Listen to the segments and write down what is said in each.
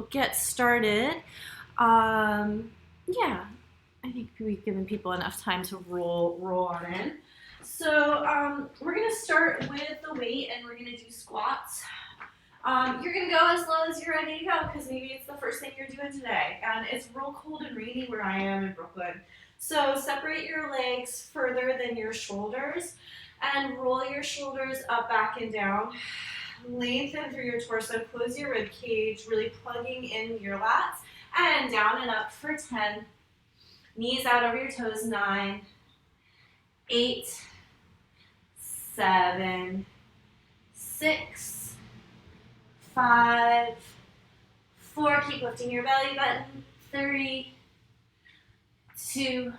to get started. Yeah, I think we've given people enough time to roll on in. So we're gonna start with the weight, and we're gonna do squats. You're gonna go as low as you're ready to go because maybe it's the first thing you're doing today, and it's real cold and rainy where I am in Brooklyn. So separate your legs further than your shoulders, and roll your shoulders up, back, and down. Lengthen through your torso, close your rib cage, really plugging in your lats, and down and up for 10. Knees out over your toes, 9, 8, 7, 6, 5, 4, keep lifting your belly button, 3, 2,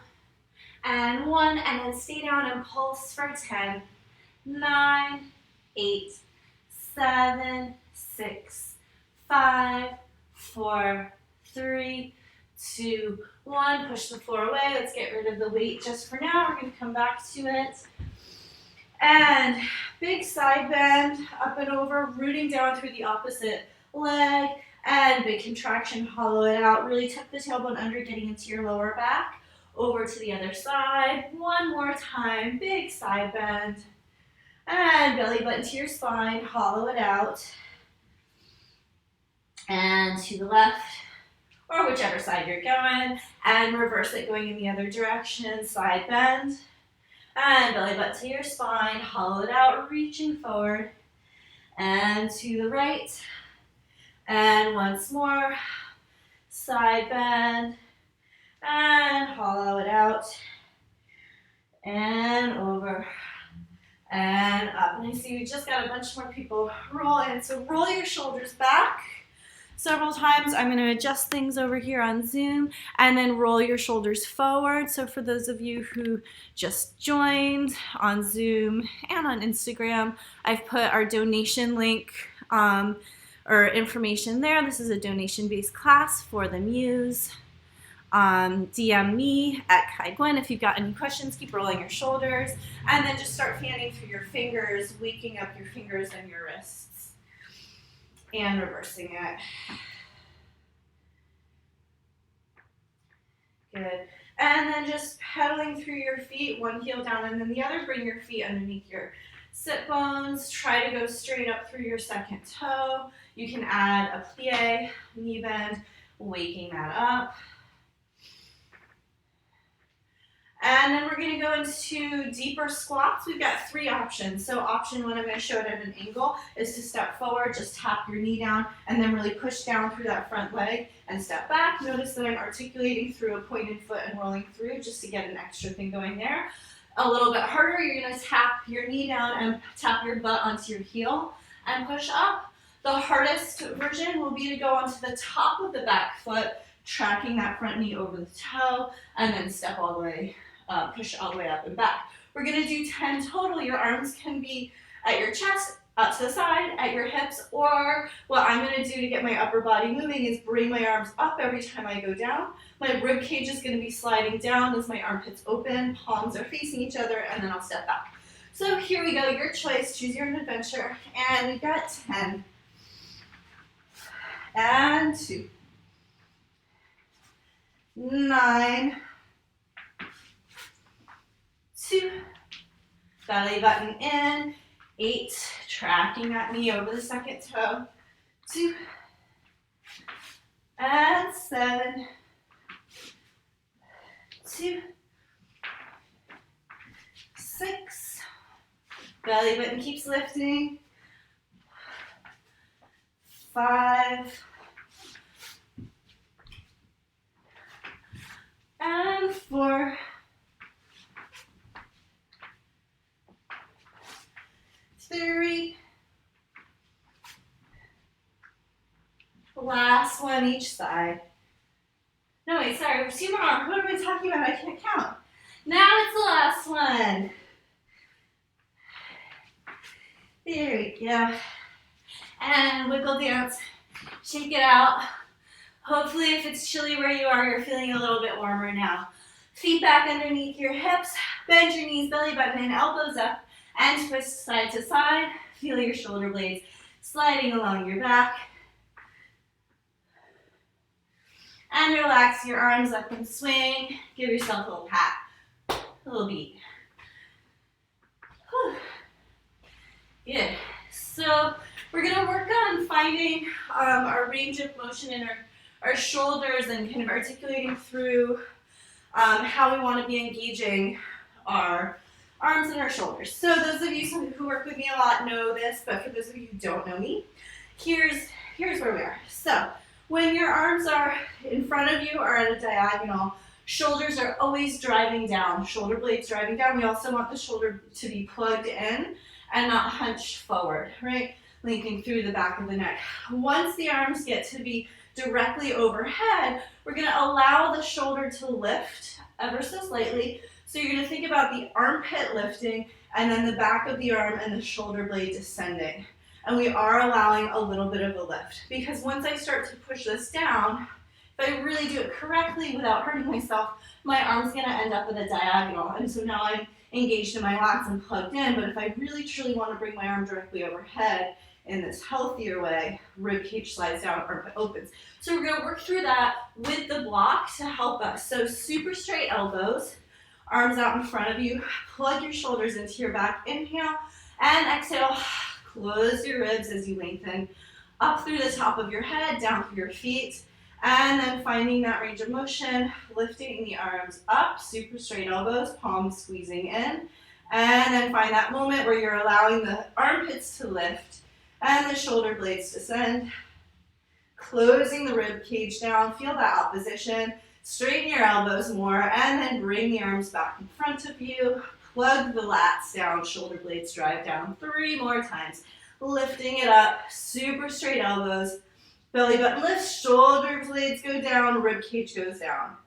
and 1, and then stay down and pulse for 10, 9, 8, 7, 6, 5, 4, 3, 2, 1. Push the floor away. Let's get rid of the weight just for now. We're going to come back to it. And big side bend, up and over, rooting down through the opposite leg, and big contraction, hollow it out. Really tuck the tailbone under, getting into your lower back. Over to the other side. One more time, big side bend. And belly button to your spine, hollow it out. And to the left, or whichever side you're going, and reverse it going in the other direction, side bend. And belly button to your spine, hollow it out, reaching forward. And to the right. And once more, side bend. And hollow it out. And over. And up. And I see we just got a bunch more people roll in. So roll your shoulders back several times. I'm going to adjust things over here on Zoom, and then roll your shoulders forward. So for those of you who just joined on Zoom and on Instagram, I've put our donation link or information there. This is a donation-based class for the Muse. DM me at Kai Gwen if you've got any questions. Keep rolling your shoulders, and then just start fanning through your fingers, waking up your fingers and your wrists, and reversing it. Good. And then just pedaling through your feet, one heel down and then the other. Bring your feet underneath your sit bones. Try to go straight up through your second toe. You can add a plie, knee bend, waking that up. And then we're going to go into deeper squats. We've got 3 options. So option 1, I'm going to show it at an angle, is to step forward, just tap your knee down, and then really push down through that front leg and step back. Notice that I'm articulating through a pointed foot and rolling through just to get an extra thing going there. A little bit harder, you're going to tap your knee down and tap your butt onto your heel and push up. The hardest version will be to go onto the top of the back foot, tracking that front knee over the toe, and then step all the way push all the way up and back. We're going to do 10 total. Your arms can be at your chest, up to the side, at your hips, or what I'm going to do to get my upper body moving is bring my arms up every time I go down. My rib cage is going to be sliding down as my armpits open, palms are facing each other, and then I'll step back. So here we go, your choice, choose your own adventure, and we've got 10, and 2, 9, 2, belly button in, 8, tracking that knee over the second toe, 2, and 7, 2, 6, belly button keeps lifting, 5, and 4, 3, last one each side. No, wait, sorry, 2 more. What am I talking about? I can't count. Now it's the last one. There we go. And wiggle dance. Shake it out. Hopefully, if it's chilly where you are, you're feeling a little bit warmer now. Feet back underneath your hips. Bend your knees, belly button in, elbows up, and twist side to side. Feel your shoulder blades sliding along your back. And relax your arms up and swing. Give yourself a little pat, a little beat. Whew. Good. So we're gonna work on finding our range of motion in our shoulders and kind of articulating through how we want to be engaging our arms and our shoulders. So those of you who work with me a lot know this, but for those of you who don't know me, here's where we are. So when your arms are in front of you or at a diagonal, shoulders are always driving down, shoulder blades driving down. We also want the shoulder to be plugged in and not hunched forward, right? Linking through the back of the neck. Once the arms get to be directly overhead, we're gonna allow the shoulder to lift ever so slightly. So you're gonna think about the armpit lifting and then the back of the arm and the shoulder blade descending. And we are allowing a little bit of a lift because once I start to push this down, if I really do it correctly without hurting myself, my arm's gonna end up at a diagonal. And so now I'm engaged in my lats and plugged in, but if I really truly wanna bring my arm directly overhead in this healthier way, rib cage slides down, armpit opens. So we're gonna work through that with the block to help us. So super straight elbows, arms out in front of you, plug your shoulders into your back, inhale, and exhale. Close your ribs as you lengthen up through the top of your head, down through your feet, and then finding that range of motion, lifting the arms up, super straight elbows, palms squeezing in, and then find that moment where you're allowing the armpits to lift and the shoulder blades descend, closing the rib cage down, feel that opposition, straighten your elbows more, and then bring the arms back in front of you. Plug the lats down, shoulder blades drive down 3 more times. Lifting it up, super straight elbows, belly button lifts, shoulder blades go down, rib cage goes down.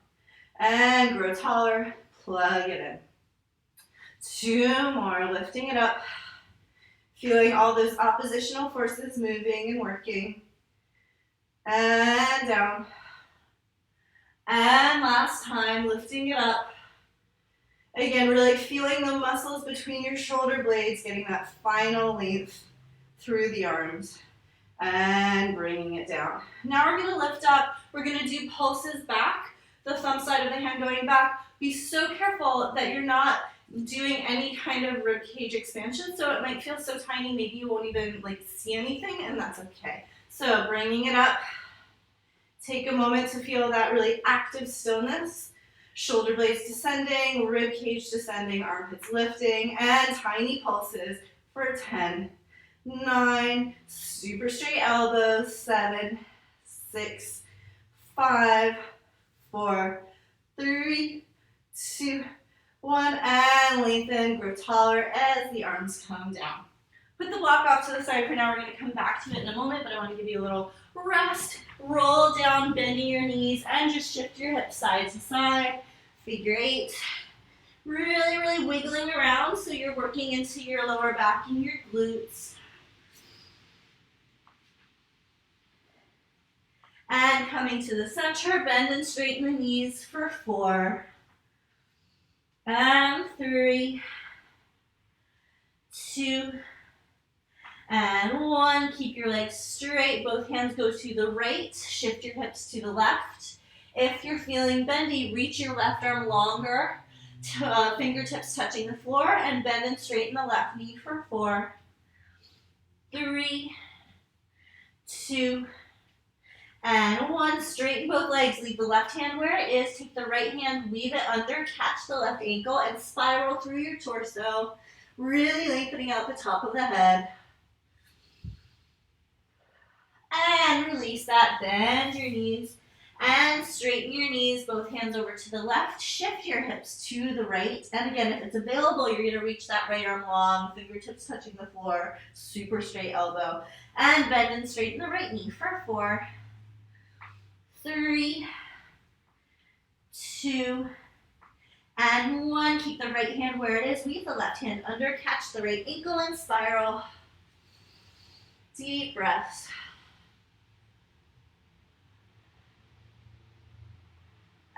And grow taller, plug it in. 2 more, lifting it up, feeling all those oppositional forces moving and working. And down. And last time, lifting it up. Again, really feeling the muscles between your shoulder blades, getting that final length through the arms and bringing it down. Now we're gonna lift up, we're gonna do pulses back, the thumb side of the hand going back. Be so careful that you're not doing any kind of rib cage expansion, so it might feel so tiny, maybe you won't even see anything, and that's okay. So bringing it up, take a moment to feel that really active stillness. Shoulder blades descending, rib cage descending, armpits lifting, and tiny pulses for 10, 9, super straight elbows, 7, 6, 5, 4, 3, 2, 1, and lengthen, grow taller as the arms come down. Put the block off to the side for now. We're going to come back to it in a moment, but I want to give you a little rest. Roll down, bending your knees, and just shift your hips side to side. Figure 8. Really, really wiggling around so you're working into your lower back and your glutes. And coming to the center, bend and straighten the knees for 4. And 3, 2, and 1. Keep your legs straight. Both hands go to the right. Shift your hips to the left. If you're feeling bendy, reach your left arm longer, fingertips touching the floor, and bend and straighten the left knee for 4, 3, 2, and 1. Straighten both legs. Leave the left hand where it is. Take the right hand, weave it under, catch the left ankle, and spiral through your torso, really lengthening out the top of the head. And release that. Bend your knees and straighten your knees. Both hands over to the left. Shift your hips to the right. And again, if it's available, you're going to reach that right arm long, fingertips touching the floor, super straight elbow. And bend and straighten the right knee for 4, 3, 2, and 1. Keep the right hand where it is. Weave the left hand under, catch the right ankle, and spiral. Deep breaths.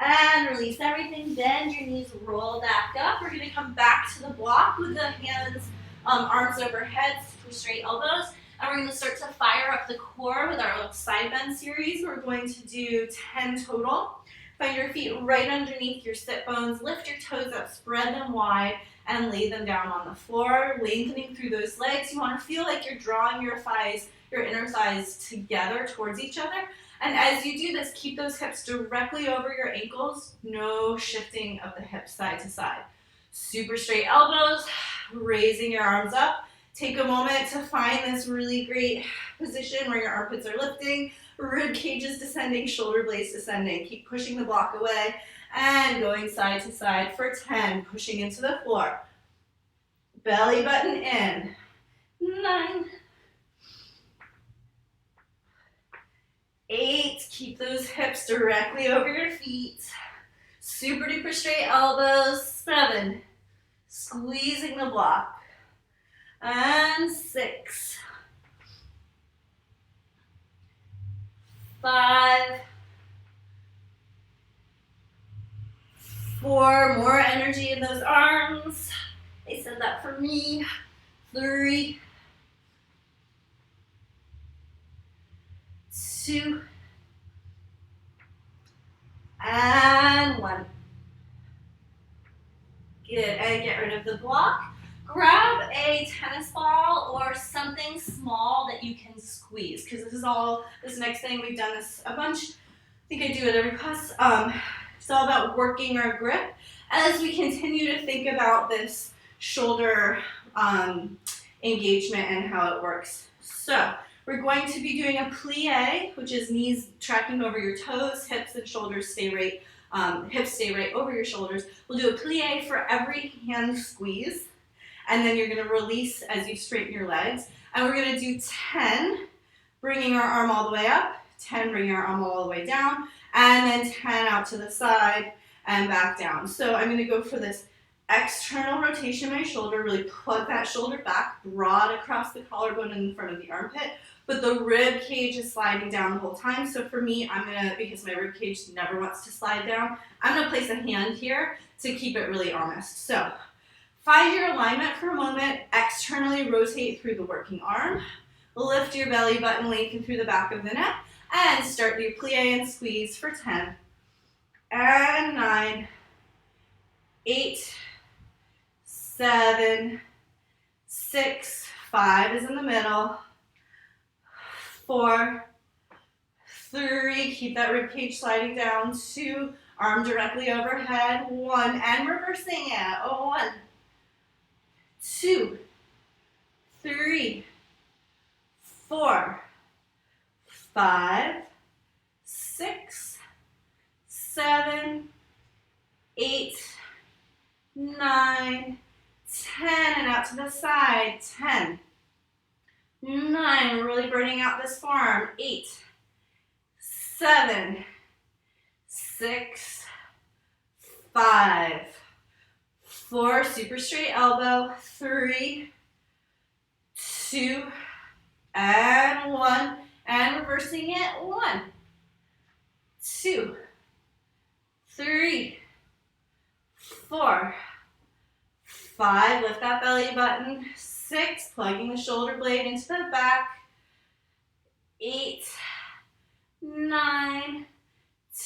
And release everything. Bend your knees, roll back up. We're going to come back to the block with the hands, arms overhead, super straight elbows. And we're going to start to fire up the core with our little side bend series. We're going to do 10 total. Find your feet right underneath your sit bones. Lift your toes up, spread them wide, and lay them down on the floor, lengthening through those legs. You want to feel like you're drawing your thighs, your inner thighs together towards each other. And as you do this, keep those hips directly over your ankles. No shifting of the hips side to side. Super straight elbows, raising your arms up. Take a moment to find this really great position where your armpits are lifting, rib cage is descending, shoulder blades descending. Keep pushing the block away and going side to side for 10, pushing into the floor. Belly button in. 9, 8, keep those hips directly over your feet. Super duper straight elbows. 7, squeezing the block. And 6, 5, 4, more energy in those arms. They said that for me. 3, 2, and 1. Good, and get rid of the block. Grab a tennis ball or something small that you can squeeze, because this next thing, we've done this a bunch. I think I do it every class. It's all about working our grip as we continue to think about this shoulder engagement and how it works. So we're going to be doing a plie, which is knees tracking over your toes, hips and shoulders stay right, hips stay right over your shoulders. We'll do a plie for every hand squeeze. And then you're going to release as you straighten your legs. And we're going to do 10, bringing our arm all the way up, 10, bringing our arm all the way down, and then 10 out to the side and back down. So I'm going to go for this external rotation of my shoulder, really plug that shoulder back, broad across the collarbone and in front of the armpit, but the rib cage is sliding down the whole time. So for me, because my rib cage never wants to slide down, I'm going to place a hand here to keep it really honest. So find your alignment for a moment, externally rotate through the working arm, lift your belly button, lengthen through the back of the neck, and start your plie and squeeze for 10, and 9, 8, 7, 6, 5 is in the middle, 4, 3, keep that rib cage sliding down, 2, arm directly overhead, 1, and reversing it, 1, 2, 3, 4, 5, 6, 7, 8, 9, 10, and out to the side, 10, 9, really burning out this forearm, 8, 7, 6, 5, 4, super straight elbow, 3, 2, and 1, and reversing it, 1, 2, 3, 4, 5, lift that belly button, 6, plugging the shoulder blade into the back, 8, 9,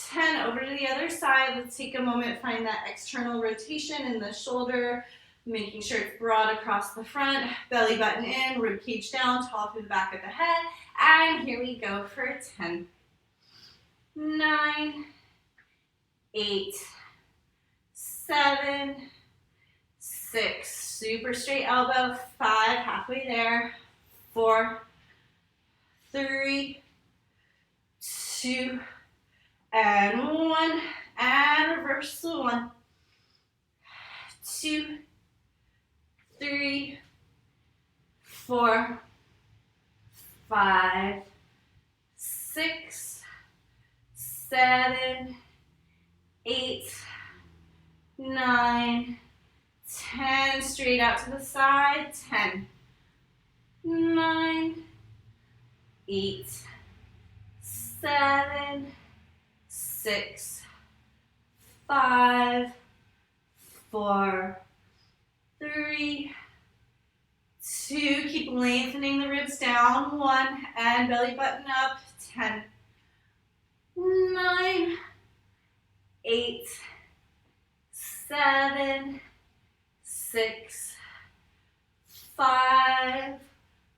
10, over to the other side. Let's take a moment, find that external rotation in the shoulder, making sure it's broad across the front, belly button in, rib cage down, tall through the back of the head, and here we go for 10, 9, 8, 7, 6, super straight elbow, 5, halfway there, 4, 3, 2, and 1, and reverse the 1, 2, 3, 4, 5, 6, 7, 8, 9, 10, straight out to the side, 10, 9, 8, 7, 6, 5, 4, 3, 2, keep lengthening the ribs down, 1, and belly button up, 10, 9, 8, 7, 6, 5,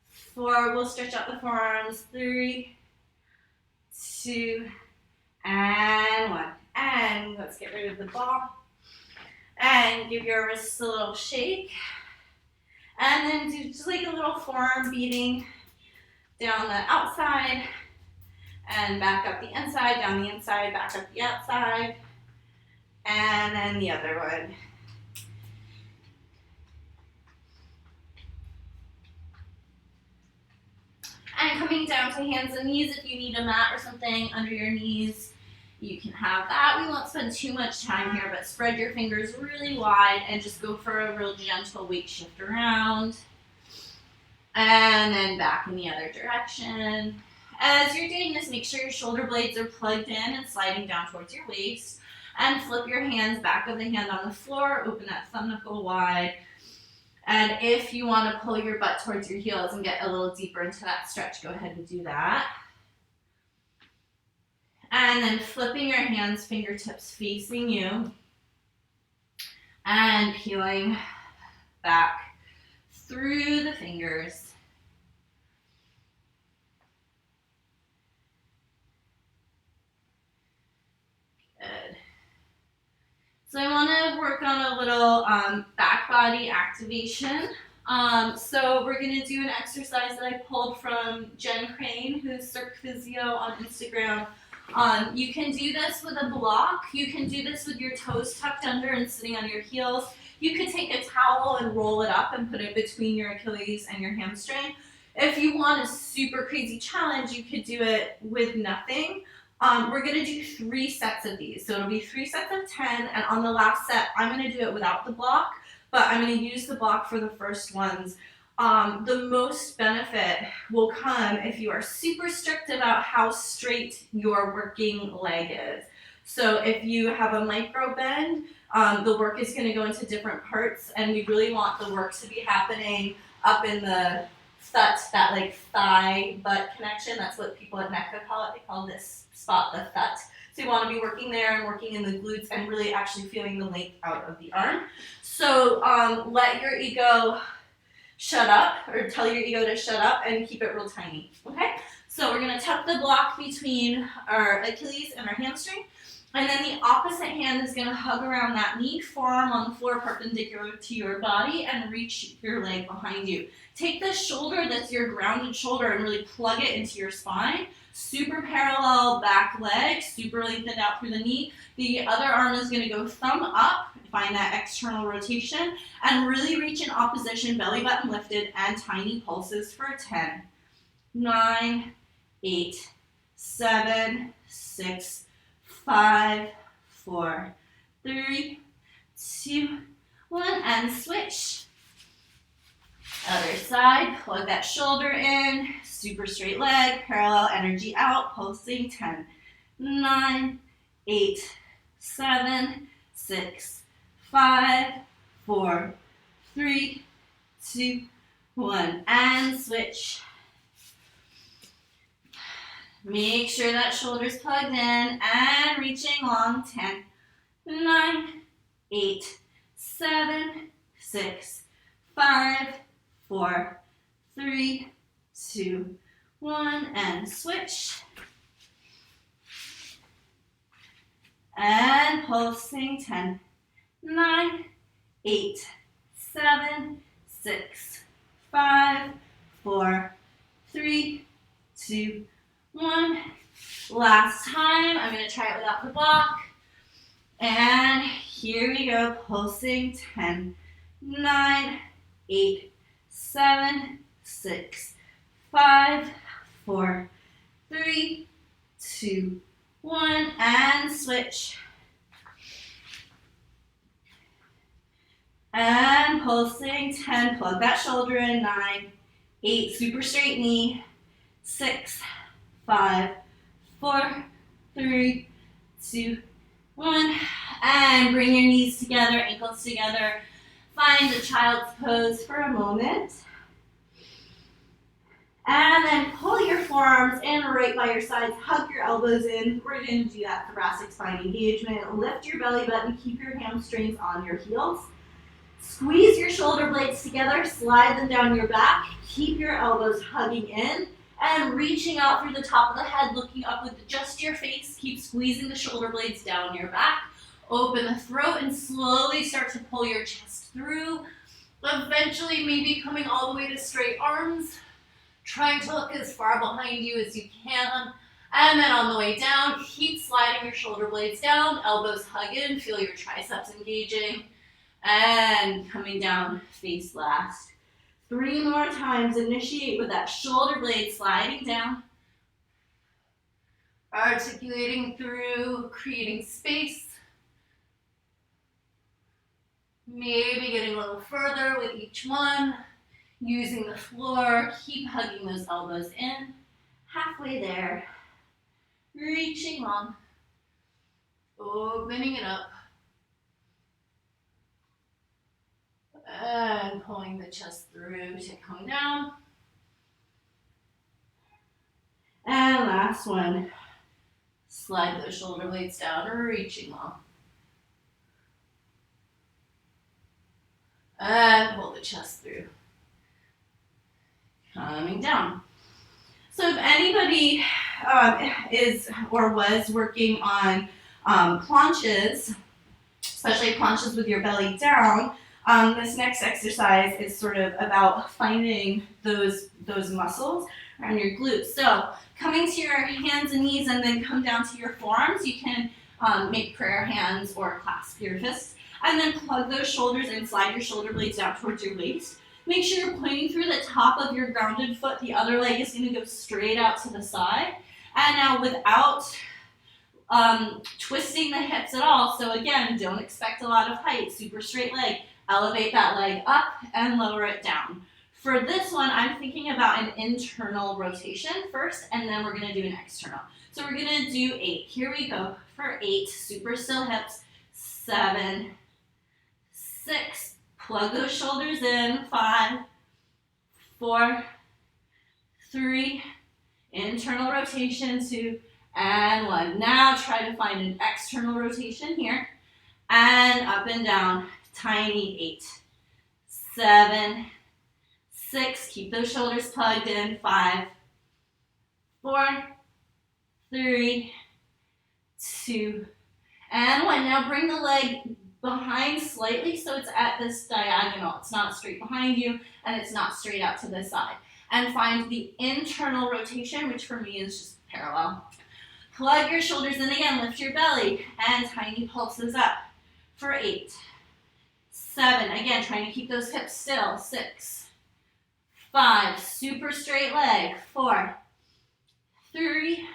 4, we'll stretch out the forearms, 3, 2, and 1. And let's get rid of the ball. And give your wrists a little shake. And then do just like a little forearm beating down the outside and back up the inside, down the inside, back up the outside. And then the other one. And coming down to hands and knees, if you need a mat or something under your knees, you can have that. We won't spend too much time here, but spread your fingers really wide and just go for a real gentle weight shift around. And then back in the other direction. As you're doing this, make sure your shoulder blades are plugged in and sliding down towards your waist. And flip your hands, back of the hand on the floor, open that thumb knuckle wide. And if you want to pull your butt towards your heels and get a little deeper into that stretch, go ahead and do that. And then flipping your hands, fingertips facing you. And peeling back through the fingers. Good. So I want to work on a little back body activation. So we're going to do an exercise that I pulled from Jen Crane, who's Cirque Physio on Instagram. You can do this with a block. You can do this with your toes tucked under and sitting on your heels. You could take a towel and roll it up and put it between your Achilles and your hamstring. If you want a super crazy challenge, you could do it with nothing. We're going to do 3 sets of these. So it'll be 3 sets of 10, and on the last set, I'm going to do it without the block, but I'm going to use the block for the first ones. The most benefit will come if you are super strict about how straight your working leg is. So if you have a micro bend, the work is going to go into different parts, and we really want the work to be happening up in the thut, that like thigh butt connection. That's what people at NECA call it. They call this spot the thut. So you want to be working there and working in the glutes and really actually feeling the length out of the arm. So let your ego shut up, or tell your ego to shut up, and keep it real tiny, okay? So we're going to tuck the block between our Achilles and our hamstring, and then the opposite hand is going to hug around that knee, forearm on the floor perpendicular to your body, and reach your leg behind you. Take the shoulder that's your grounded shoulder and really plug it into your spine. Super parallel back leg, super lengthened out through the knee. The other arm is going to go thumb up, find that external rotation, and really reach in opposition, belly button lifted, and tiny pulses for 10, 9, 8, 7, 6, 5, 4, 3, 2, 1, and switch. Other side, plug that shoulder in, super straight leg, parallel energy out, pulsing 10, 9, 8, 7, 6, 5, 4, 3, 2, 1, and switch. Make sure that shoulder's plugged in and reaching long, 10, 9, 8, 7, 6, 5, 4, 3, 2, 1, and switch. And pulsing 10, 9, 8, 7, 6, 5, 4, 3, 2, 1. Last time, I'm going to try it without the block. And here we go, pulsing 10, 9, 8, 7, 6, 5, 4, 3, 2, 1, and switch. And pulsing 10, plug that shoulder in, 9, 8, super straight knee, 6, 5, 4, 3, 2, 1, and bring your knees together, ankles together. Find a child's pose for a moment. And then pull your forearms in right by your sides, hug your elbows in. We're going to do that thoracic spine engagement. Lift your belly button, keep your hamstrings on your heels. Squeeze your shoulder blades together, slide them down your back, keep your elbows hugging in, and reaching out through the top of the head, looking up with just your face. Keep squeezing the shoulder blades down your back. Open the throat and slowly start to pull your chest through. Eventually, maybe coming all the way to straight arms. Trying to look as far behind you as you can. And then on the way down, keep sliding your shoulder blades down, elbows hug in, feel your triceps engaging. And coming down, face last. 3 more times. Initiate with that shoulder blade sliding down. Articulating through, creating space. Maybe getting a little further with each one. Using the floor, keep hugging those elbows in. Halfway there. Reaching long. Opening it up. And pulling the chest through to come down. And last one. Slide those shoulder blades down, reaching long. And pull the chest through. Coming down. So if anybody is or was working on planches, especially planches with your belly down, this next exercise is sort of about finding those muscles around your glutes. So coming to your hands and knees and then come down to your forearms, you can make prayer hands or clasp your fists, and then plug those shoulders and slide your shoulder blades down towards your waist. Make sure you're pointing through the top of your grounded foot. The other leg is going to go straight out to the side. And now without twisting the hips at all, so again, don't expect a lot of height, super straight leg. Elevate that leg up and lower it down. For this one, I'm thinking about an internal rotation first, and then we're going to do an external. So we're going to do 8. Here we go for 8. Super still hips. 7, 6. Plug those shoulders in. 5, 4, 3. Internal rotation. 2, and 1. Now try to find an external rotation here. And up and down. Tiny 8, 7, 6. Keep those shoulders plugged in. 5, 4, 3, 2, and 1. Now bring the leg behind slightly so it's at this diagonal. It's not straight behind you and it's not straight out to the side. And find the internal rotation, which for me is just parallel. Plug your shoulders in again. Lift your belly and tiny pulses up for 8. 7, again, trying to keep those hips still. 6, 5, super straight leg. 4, 3,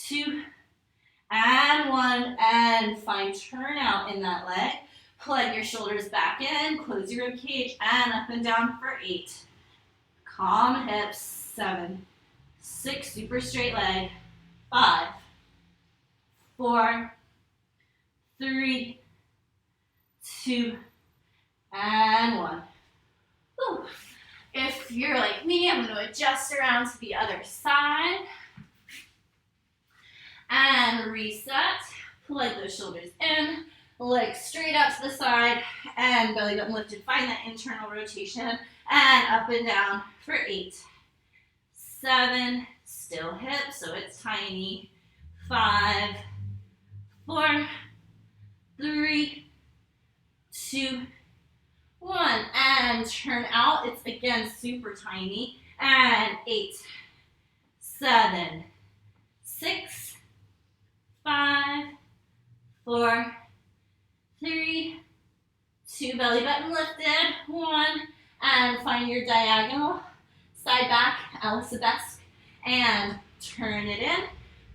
2, and 1, and find turnout in that leg. Plug your shoulders back in, close your rib cage, and up and down for 8. Calm hips. 7, 6, super straight leg. 5, 4, 3, 2, and 1. Ooh. If you're like me, I'm going to adjust around to the other side. And reset. Plug those shoulders in. Legs straight out to the side. And belly button lifted. Find that internal rotation. And up and down for 8. 7. Still hips, so it's tiny. 5, 4, 3, 2, 1, and turn out. It's again super tiny. And 8, 7, 6, 5, 4, 3, 2, belly button lifted. 1, and find your diagonal. Side back, Alcibesque, and turn it in.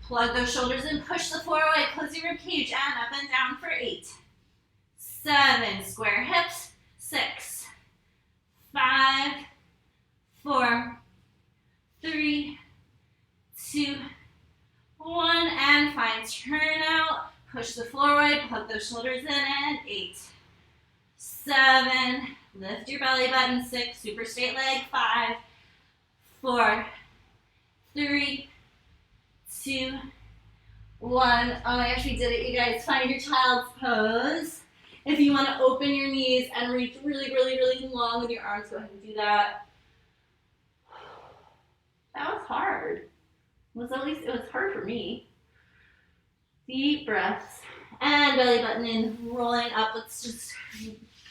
Plug those shoulders in, push the floor away, close your rib cage, and up and down for 8. 7, square hips. 6, 5, 4, 3, 2, 1, and find turnout. Push the floor away, plug those shoulders in, and 8, 7, lift your belly button. 6, super straight leg. 5, 4, 3, 2, 1. Oh my gosh, we did it, you guys. Find your child's pose. If you want to open your knees and reach really, really, really long with your arms, go ahead and do that. That was hard. It was hard for me. Deep breaths. And belly button in, rolling up. Let's just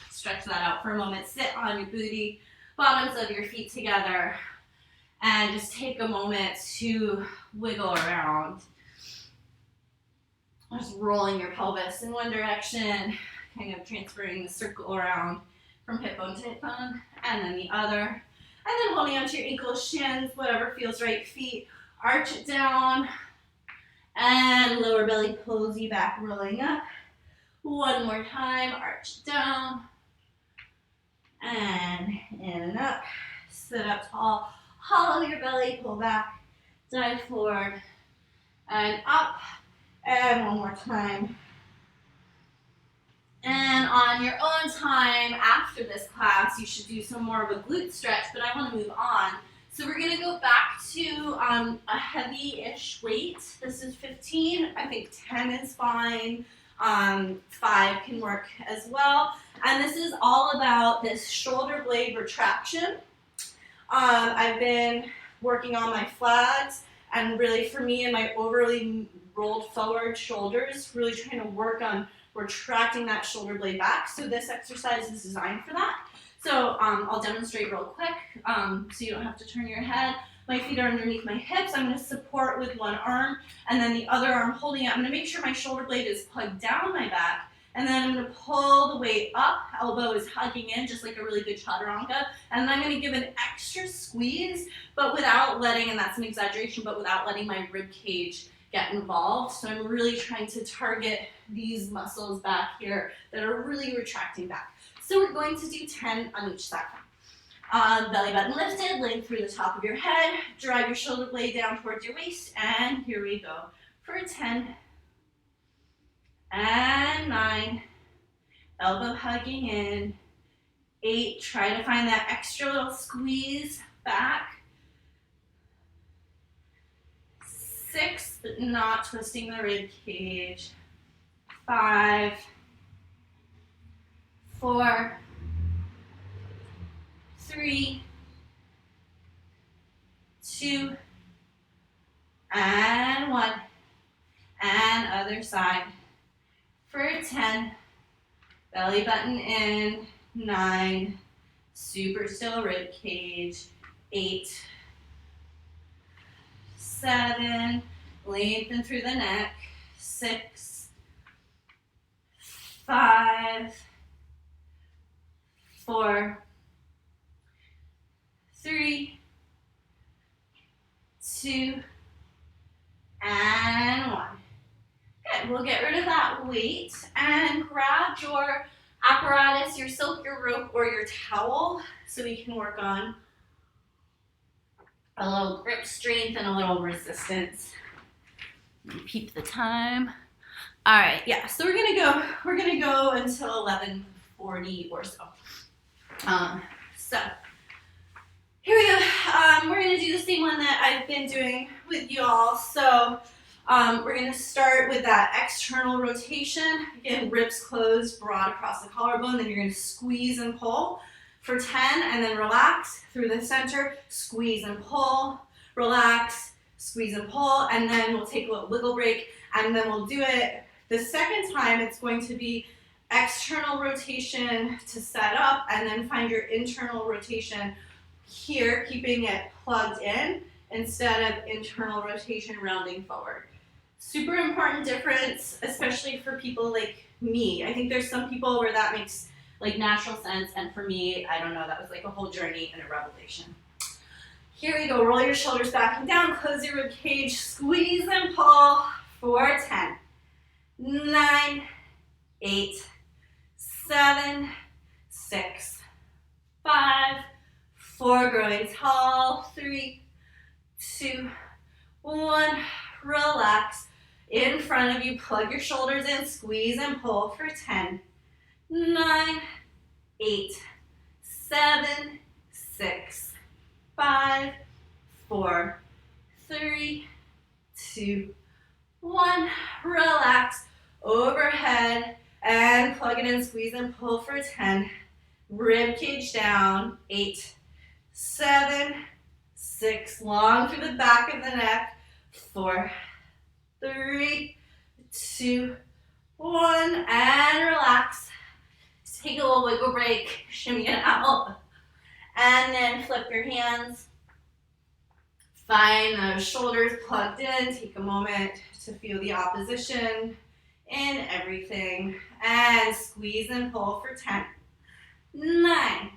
stretch that out for a moment. Sit on your booty, bottoms of your feet together, and just take a moment to wiggle around. Just rolling your pelvis in one direction, kind of transferring the circle around from hip bone to hip bone, and then the other. And then holding onto your ankles, shins, whatever feels right, feet, arch it down, and lower belly pulls you back, rolling up. One more time, arch it down, and in and up. Sit up tall, hollow your belly, pull back, dive forward, and up, and one more time. And on your own time after this class, you should do some more of a glute stretch, but I want to move on. So we're going to go back to a heavy-ish weight. This is 15. I think 10 is fine. 5 can work as well. And this is all about this shoulder blade retraction. I've been working on my flags, and really for me and my overly rolled forward shoulders, really trying to work on retracting that shoulder blade back. So this exercise is designed for that. So I'll demonstrate real quick so you don't have to turn your head. My feet are underneath my hips. I'm going to support with one arm and then the other arm holding it. I'm going to make sure my shoulder blade is plugged down my back, and then I'm going to pull the weight up. Elbow is hugging in just like a really good chaturanga. And then I'm going to give an extra squeeze, but without letting, and that's an exaggeration, but without letting my rib cage get involved. So I'm really trying to target these muscles back here that are really retracting back. So we're going to do 10 on each side. Belly button lifted, length through the top of your head, drive your shoulder blade down towards your waist, and here we go for 10 and 9, elbow hugging in, 8, try to find that extra little squeeze back, 6, but not twisting the rib cage, 5, 4, 3, 2, and 1, and other side for 10, belly button in, 9, super still rib cage, 8, 7, lengthen through the neck, 6, 5, 4, 3, 2, and 1. Good, we'll get rid of that weight and grab your apparatus, your silk, your rope, or your towel so we can work on a little grip strength and a little resistance. Peep the time. All right, yeah, so we're gonna go until 11:40 or so. So here we go. We're gonna do the same one that I've been doing with you all. So we're gonna start with that external rotation. Again, ribs closed, broad across the collarbone. Then you're gonna squeeze and pull for 10, and then relax through the center, squeeze and pull, relax, squeeze and pull, and then we'll take a little wiggle break, and then we'll do it the second time. It's going to be external rotation to set up, and then find your internal rotation here, keeping it plugged in instead of internal rotation rounding forward. Super important difference, especially for people like me. I think there's some people where that makes like natural sense, and for me, I don't know, that was like a whole journey and a revelation. Here we go, roll your shoulders back and down, close your rib cage, squeeze and pull for 10, 9, 8, 7, 6, 5, 4, growing tall, 3, 2, 1, relax. In front of you, plug your shoulders in, squeeze and pull for 10, 9, 8, 7, 6, 5, 4, 3, 2, 1. Relax. Overhead and plug it in, squeeze and pull for 10. Rib cage down. 8, 7, 6. Long through the back of the neck. 4, 3, 2, 1. And relax. Take a little wiggle break. Shimmy it out. And then flip your hands. Find those shoulders plugged in. Take a moment to feel the opposition in everything. And squeeze and pull for 10, 9,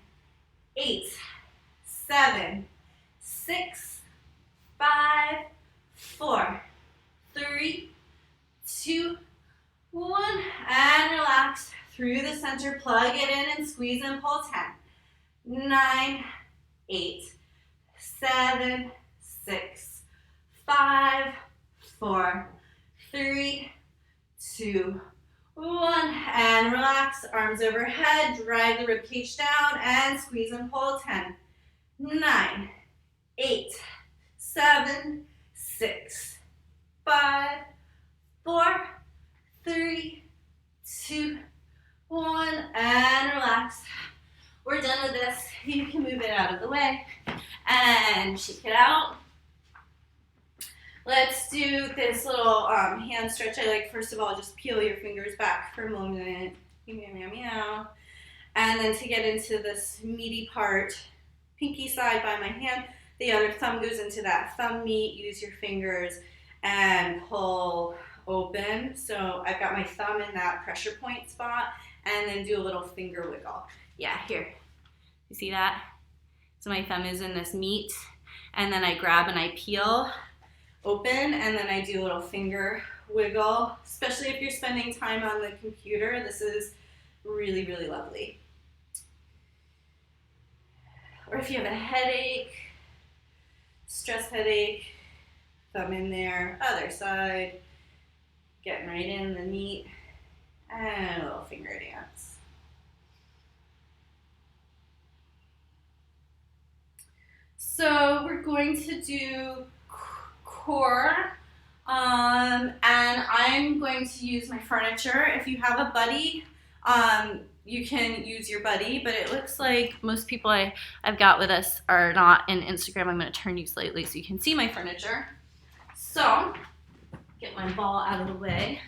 8, 7, 6, 5, 4, 3, 2, 1. And relax through the center. Plug it in and squeeze and pull. 10, 9, 8, 7, 6, 5, 4, 3, 2, 1. And relax. Arms overhead. Drive the ribcage down and squeeze and pull. 10, 9, 8, 7, 6, 5, 4, 3, 2, 1. And relax. We're done with this. You can move it out of the way and shake it out. Let's do this little hand stretch. I like, first of all, just peel your fingers back for a moment. Meow, meow, meow. And then to get into this meaty part, pinky side by my hand, the other thumb goes into that thumb meat. Use your fingers and pull open. So I've got my thumb in that pressure point spot, and then do a little finger wiggle. Yeah, here. You see that? So my thumb is in this meat, and then I grab and I peel open, and then I do a little finger wiggle. Especially if you're spending time on the computer, this is really, really lovely. Or if you have a headache, stress headache, thumb in there, other side, getting right in the meat, and a little finger dance. So we're going to do core, and I'm going to use my furniture. If you have a buddy, you can use your buddy, but it looks like most people I've got with us are not in Instagram. I'm going to turn you slightly so you can see my furniture. So, get my ball out of the way.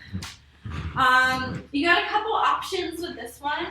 You got a couple options with this one,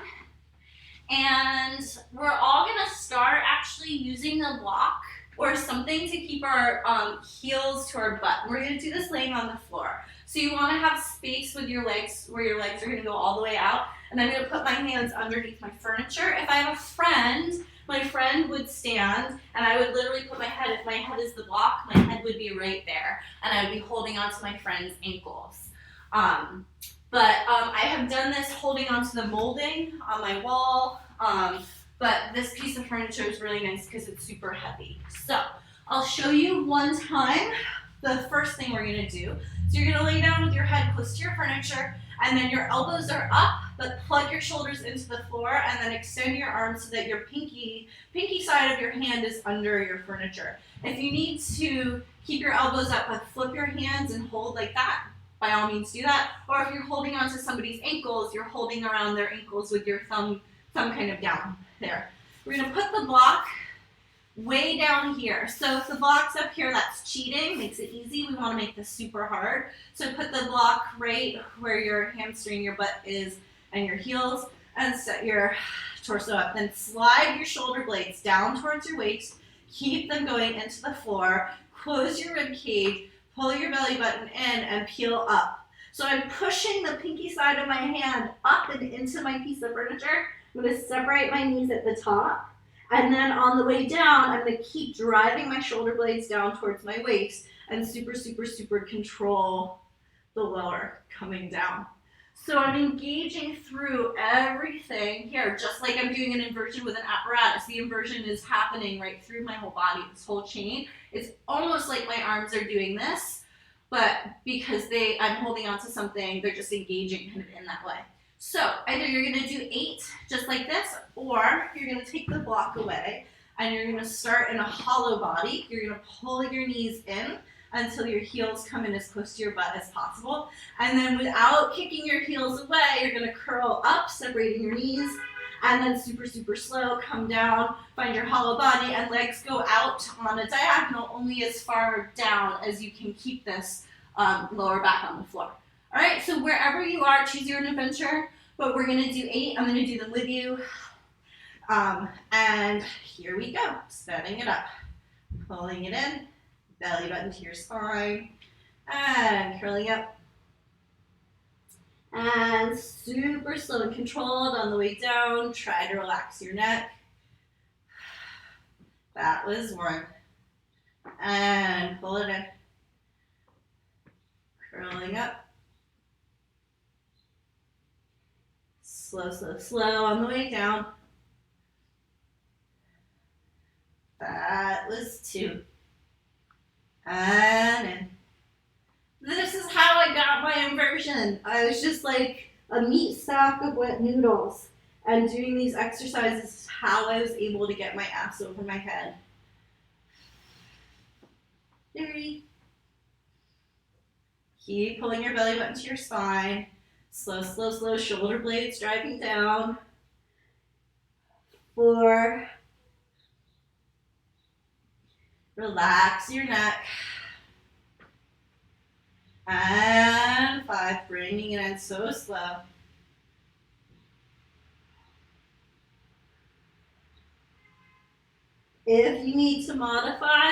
and we're all going to start actually using a block or something to keep our heels to our butt. We're going to do this laying on the floor. So you want to have space with your legs, where your legs are going to go all the way out, and I'm going to put my hands underneath my furniture. If I have a friend, my friend would stand, and I would literally put my head, if my head is the block, my head would be right there, and I would be holding onto my friend's ankles. I have done this holding onto the molding on my wall, but this piece of furniture is really nice because it's super heavy. So I'll show you one time the first thing we're going to do. So you're going to lay down with your head close to your furniture, and then your elbows are up, but plug your shoulders into the floor, and then extend your arms so that your pinky side of your hand is under your furniture. If you need to keep your elbows up, but flip your hands and hold like that, by all means do that. Or if you're holding onto somebody's ankles, you're holding around their ankles with your thumb kind of down there. We're going to put the block way down here. So if the block's up here, that's cheating, makes it easy. We want to make this super hard. So put the block right where your hamstring, your butt is, and your heels, and set your torso up. Then slide your shoulder blades down towards your waist. Keep them going into the floor. Close your rib cage. Pull your belly button in and peel up. So I'm pushing the pinky side of my hand up and into my piece of furniture. I'm going to separate my knees at the top. And then on the way down, I'm going to keep driving my shoulder blades down towards my waist and super, super, super control the lower coming down. So I'm engaging through everything here, just like I'm doing an inversion with an apparatus. The inversion is happening right through my whole body, this whole chain. It's almost like my arms are doing this, but because I'm holding onto something, they're just engaging kind of in that way. So either you're going to do 8 just like this, or you're going to take the block away. and you're gonna start in a hollow body. You're gonna pull your knees in until your heels come in as close to your butt as possible. And then without kicking your heels away, you're gonna curl up, separating your knees, and then super, super slow, come down, find your hollow body, and legs go out on a diagonal only as far down as you can keep this lower back on the floor. All right, so wherever you are, choose your own adventure, but we're gonna do 8. I'm gonna do them with you. And here we go, setting it up, pulling it in, belly button to your spine, and curling up. And super slow and controlled on the way down. Try to relax your neck. That was 1. And pull it in. Curling up. Slow, slow, slow on the way down. That was 2. And in. This is how I got my inversion. I was just like a meat sack of wet noodles. And doing these exercises is how I was able to get my ass over my head. 3. Keep pulling your belly button to your spine. Slow, slow, slow. Shoulder blades driving down. 4. Relax your neck. And 5, bringing it in so slow. If you need to modify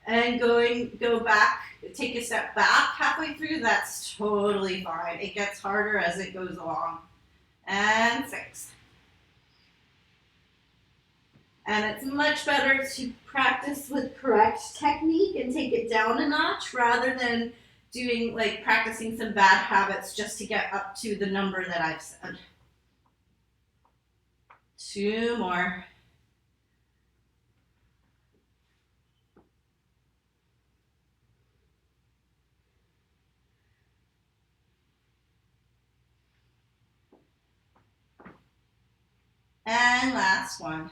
and go back, take a step back halfway through, that's totally fine. It gets harder as it goes along. And 6. And it's much better to practice with correct technique and take it down a notch rather than doing like practicing some bad habits just to get up to the number that I've said. 2 more. And last one.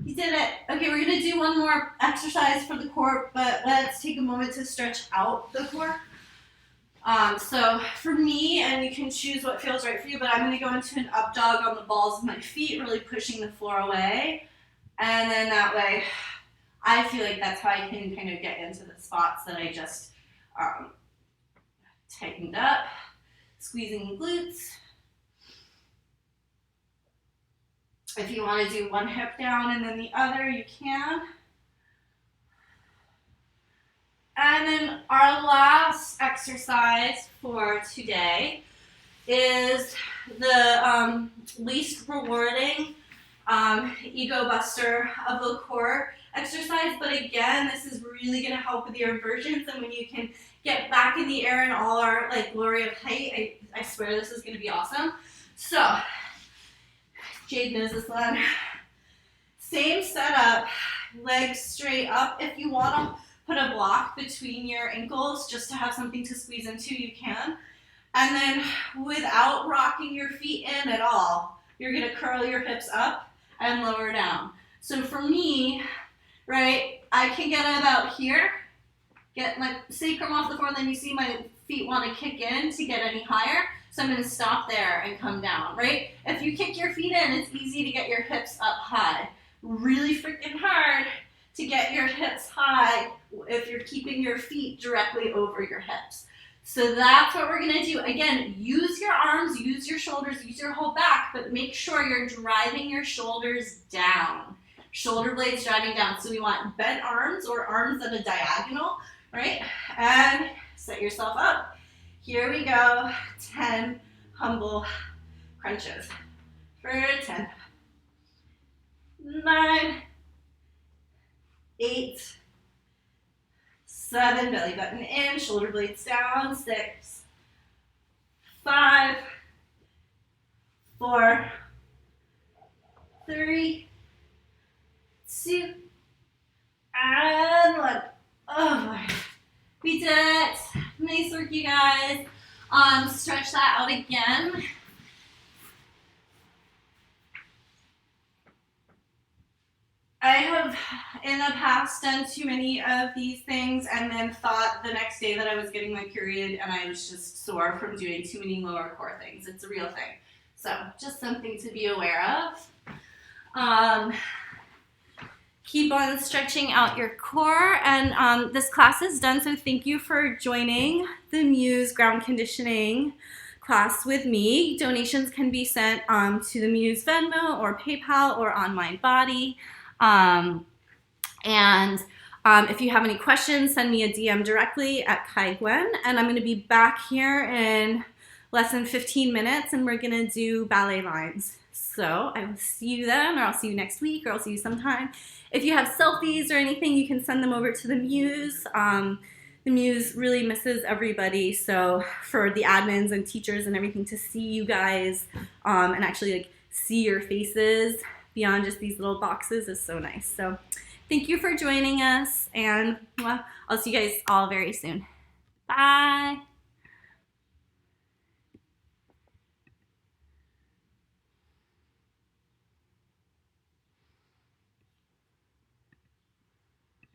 You did it. Okay, we're gonna do one more exercise for the core, but let's take a moment to stretch out the core. So for me, and you can choose what feels right for you, but I'm gonna go into an up dog on the balls of my feet, really pushing the floor away. And then that way, I feel like that's how I can kind of get into the spots that I just tightened up, squeezing the glutes. If you want to do one hip down and then the other, you can. And then our last exercise for today is the least rewarding ego buster of the core exercise. But again, this is really going to help with your inversions, and when you can get back in the air in all our like glory of height, I swear this is going to be awesome. So Jade knows this one. Same setup, legs straight up. If you want to put a block between your ankles just to have something to squeeze into, you can. And then without rocking your feet in at all, you're going to curl your hips up and lower down. So for me, right, I can get about here, get my sacrum off the floor, and then you see my feet want to kick in to get any higher. So I'm going to stop there and come down, right? If you kick your feet in, it's easy to get your hips up high. Really freaking hard to get your hips high if you're keeping your feet directly over your hips. So that's what we're going to do. Again, use your arms, use your shoulders, use your whole back, but make sure you're driving your shoulders down. Shoulder blades driving down. So we want bent arms or arms at a diagonal, right? And set yourself up. Here we go, 10 humble crunches for 10, 9, 8, 7, belly button in, shoulder blades down, 6, 5, 4, 3, 2, and 1. Oh my. Stretch that out again. I have in the past done too many of these things and then thought the next day that I was getting my period and I was just sore from doing too many lower core things. It's a real thing. So just something to be aware of. Keep on stretching out your core, and this class is done, so thank you for joining the Muse ground conditioning class with me. Donations can be sent to the Muse Venmo or PayPal or on MindBody. If you have any questions, send me a DM directly at Kai Gwen, and I'm going to be back here in less than 15 minutes, and we're going to do ballet lines. So I will see you then, or I'll see you next week, or I'll see you sometime. If you have selfies or anything, you can send them over to the Muse. The Muse really misses everybody, so for the admins and teachers and everything to see you guys and actually like see your faces beyond just these little boxes is so nice. So thank you for joining us, and I'll see you guys all very soon. Bye.